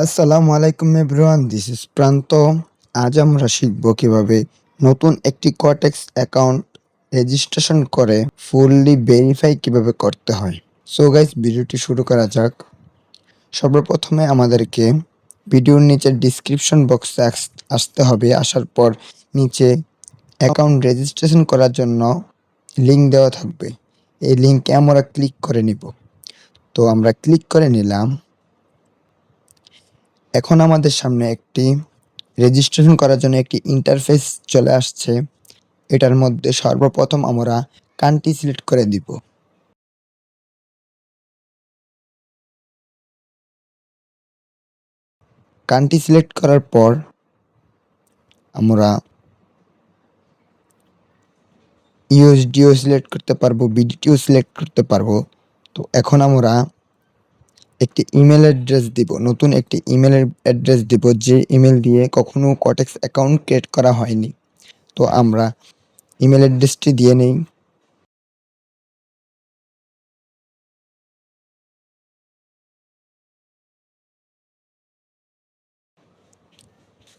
আসসালামু আলাইকুম everyone, this is প্রান্ত। আজ আমরা শিখব কিভাবে নতুন একটি কটেক্স অ্যাকাউন্ট রেজিস্ট্রেশন করে ফুললি ভেরিফাই কিভাবে করতে হয়। সো গাইস, ভিডিওটি শুরু করা যাক। সর্বপ্রথমে আমাদেরকে ভিডিওর নিচে ডিসক্রিপশন বক্সে আসতে হবে। আসার পর নিচে অ্যাকাউন্ট রেজিস্ট্রেশন করার জন্য লিঙ্ক দেওয়া থাকবে। এই লিঙ্কে আমরা ক্লিক করে নিব। তো আমরা ক্লিক করে নিলাম। এখন আমাদের সামনে একটি রেজিস্ট্রেশন করার জন্য একটি ইন্টারফেস চলে আসছে। এটার মধ্যে সর্বপ্রথম আমরা কান্ট্রি সিলেক্ট করে দিব। কান্ট্রি সিলেক্ট করার পর আমরা ইউএসডিও সিলেক্ট করতে পারবো, বিডিটিও সিলেক্ট করতে পারবো। তো এখন আমরা একটি ইমেল অ্যাড্রেস দিব, নতুন একটি ইমেল অ্যাড্রেস দিব, যে ইমেল দিয়ে কখনো কটেক্স অ্যাকাউন্ট ক্রিয়েট করা হয়নি। তো আমরা ইমেল অ্যাড্রেসটি দিয়ে নেই।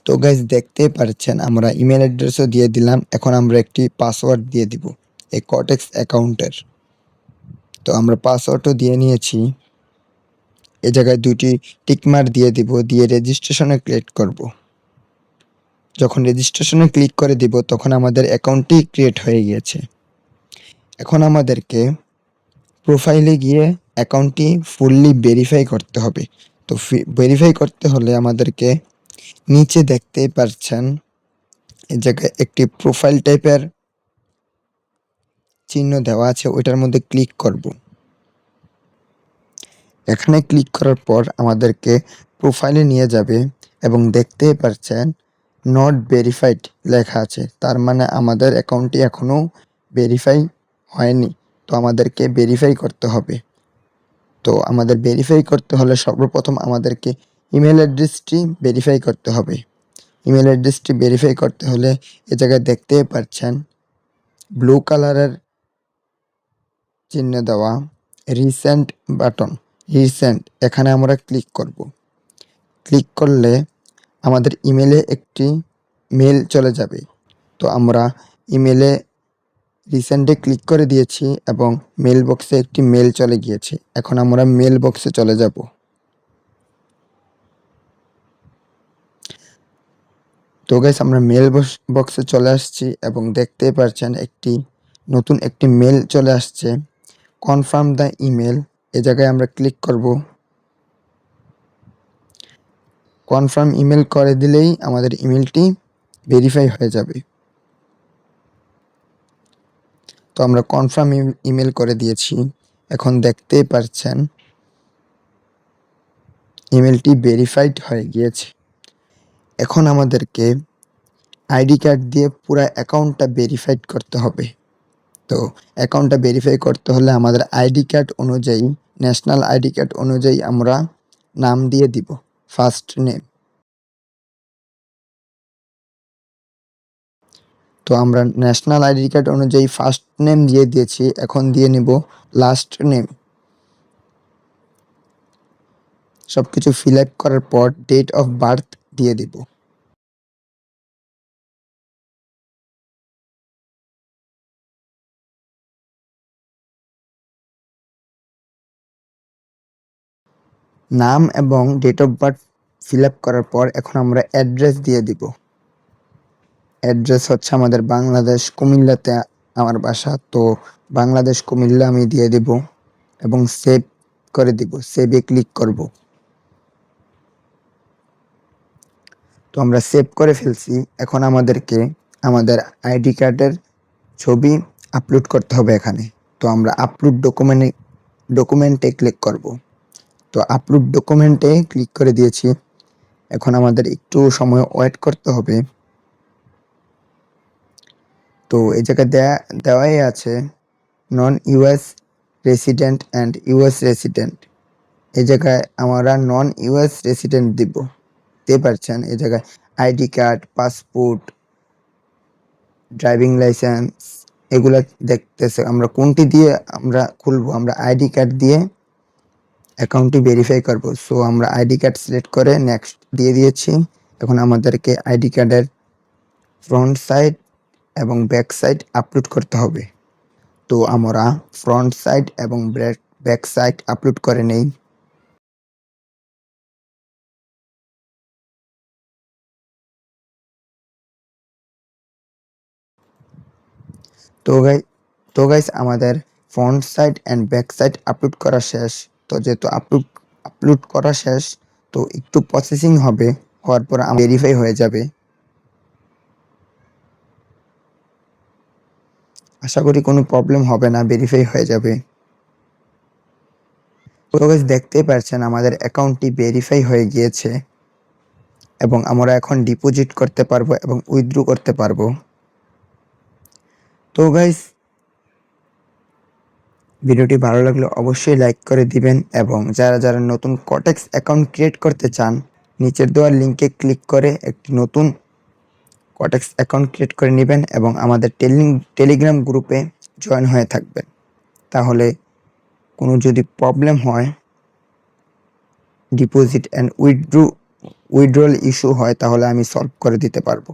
তো গাইজ, দেখতেই পাচ্ছেন আমরা ইমেল অ্যাড্রেসও দিয়ে দিলাম। এখন আমরা একটি পাসওয়ার্ড দিয়ে দিব এই কটেক্স অ্যাকাউন্টের। তো আমরা পাসওয়ার্ডও দিয়ে নিয়েছি। এই জায়গায় দুটি টিকমার্ক দিয়ে দিব, দিয়ে রেজিস্ট্রেশনে ক্লিক করব। যখন রেজিস্ট্রেশনে ক্লিক করে দিব তখন আমাদের অ্যাকাউন্টটি ক্রিয়েট হয়ে গিয়েছে। এখন আমাদেরকে প্রোফাইলে গিয়ে অ্যাকাউন্টটি ফুললি ভেরিফাই করতে হবে। তো ভেরিফাই করতে হলে আমাদেরকে নিচে দেখতেই পাচ্ছেন এই জায়গায় একটি প্রোফাইল টাইপের চিহ্ন দেওয়া আছে, ওইটার মধ্যে ক্লিক করব। এখানে ক্লিক করার পর আমাদেরকে প্রোফাইলে নিয়ে যাবে এবং দেখতেই পাচ্ছেন নট ভেরিফাইড লেখা আছে। তার মানে আমাদের অ্যাকাউন্টটি এখনও ভেরিফাই হয়নি। তো আমাদেরকে ভেরিফাই করতে হবে। তো আমাদের ভেরিফাই করতে হলে সর্বপ্রথম আমাদেরকে ইমেল অ্যাড্রেসটি ভেরিফাই করতে হবে। ইমেল অ্যাড্রেসটি ভেরিফাই করতে হলে এ জায়গায় দেখতেই পাচ্ছেন ব্লু কালারের চিহ্ন দেওয়া রিসেন্ট বাটন, রিসেন্ট, এখানে আমরা ক্লিক করব। ক্লিক করলে আমাদের ইমেলে একটি মেল চলে যাবে। তো আমরা ইমেলে রিসেন্টে ক্লিক করে দিয়েছি এবং মেল বক্সে একটি মেল চলে গিয়েছে। এখন আমরা মেল বক্সে চলে যাব। তো গাইস, আমরা মেল বক্সে চলে আসছি এবং দেখতেই পাচ্ছেন নতুন একটি মেল চলে আসছে, কনফার্ম দ্য ইমেল। এ জায়গায় আমরা ক্লিক করব। কনফার্ম ইমেল করে দিলেই আমাদের ইমেলটি ভেরিফাই হয়ে যাবে। তো আমরা কনফার্ম ইমেল করে দিয়েছি। এখন দেখতেই পাচ্ছেন ইমেলটি ভেরিফাইড হয়ে গিয়েছে। এখন আমাদেরকে আইডি কার্ড দিয়ে পুরো অ্যাকাউন্টটা ভেরিফাইড করতে হবে। তো অ্যাকাউন্টটা ভেরিফাই করতে হলে আমাদের আইডি কার্ড অনুযায়ী, ন্যাশনাল আইডি কার্ড অনুযায়ী আমরা নাম দিয়ে দিব, ফার্স্ট নেম। তো আমরা ন্যাশনাল আইডি কার্ড অনুযায়ী ফার্স্ট নেম দিয়ে দিয়েছি। এখন দিয়ে নিব লাস্ট নেম। সব কিছু ফিল আপ করার পর ডেট অফ বার্থ দিয়ে দিব। নাম এবং date of birth fill up করার পর এখন আমরা অ্যাড্রেস দিয়ে দিব। অ্যাড্রেস হচ্ছে আমাদের বাংলাদেশ, কুমিল্লাতে আমার বাসা। তো বাংলাদেশ কুমিল্লা আমি দিয়ে দিব এবং সেভ করে দিব। সেভে ক্লিক করব। তো আমরা সেভ করে ফেলছি। এখন আমাদেরকে আমাদের আইডি কার্ডের ছবি আপলোড করতে হবে এখানে। তো আমরা আপলোড ডকুমেন্টে ক্লিক করব। তো আপলোড ডকুমেন্টে ক্লিক করে দিয়েছি। এখন আমাদের একটু সময় ওয়েট করতে হবে। তো এই জায়গায় দেওয়াই আছে নন US resident and US resident. এই জায়গায় আমরা নন ইউএস রেসিডেন্ট দিব। দেখতে পাচ্ছেন এই জায়গায় ID card, passport, driving licence এগুলা দেখতেছে। আমরা কোনটি দিয়ে আমরা খুলবো? আমরা আইডি কার্ড দিয়ে অ্যাকাউন্টটি ভেরিফাই করব। সো আমরা আইডি কার্ড সিলেক্ট করে নেক্সট দিয়ে দিয়েছি। এখন আমাদেরকে আইডি কার্ডের ফ্রন্ট সাইড এবং ব্যাক সাইড আপলোড করতে হবে। তো আমরা ফ্রন্ট সাইড এবং ব্যাক সাইড আপলোড করে নেই। তো গাই তো গাইস আমাদের front side and back side upload করা শেষ। তো যেহেতু আপলোড করা শেষ, তো একটু প্রসেসিং হবে, হওয়ার পর ভেরিফাই হয়ে যাবে। আশা করি কোনো প্রবলেম হবে না, ভেরিফাই হয়ে যাবে। তো গাইস দেখতেই পারছেন আমাদের অ্যাকাউন্টটি ভেরিফাই হয়ে গিয়েছে এবং আমরা এখন ডিপোজিট করতে পারবো এবং উইথড্র করতে পারবো। তো গাইস ভিডিওটি ভালো লাগলে অবশ্যই লাইক করে দিবেন এবং যারা যারা নতুন কটেক্স অ্যাকাউন্ট ক্রিয়েট করতে চান, নিচের দেওয়ার লিঙ্কে ক্লিক করে একটি নতুন কটেক্স অ্যাকাউন্ট ক্রিয়েট করে নেবেন এবং আমাদের টেলিগ্রাম গ্রুপে জয়েন হয়ে থাকবেন। তাহলে কোনো যদি প্রবলেম হয়, ডিপোজিট অ্যান্ড উইথড্রল ইস্যু হয়, তাহলে আমি সলভ করে দিতে পারবো।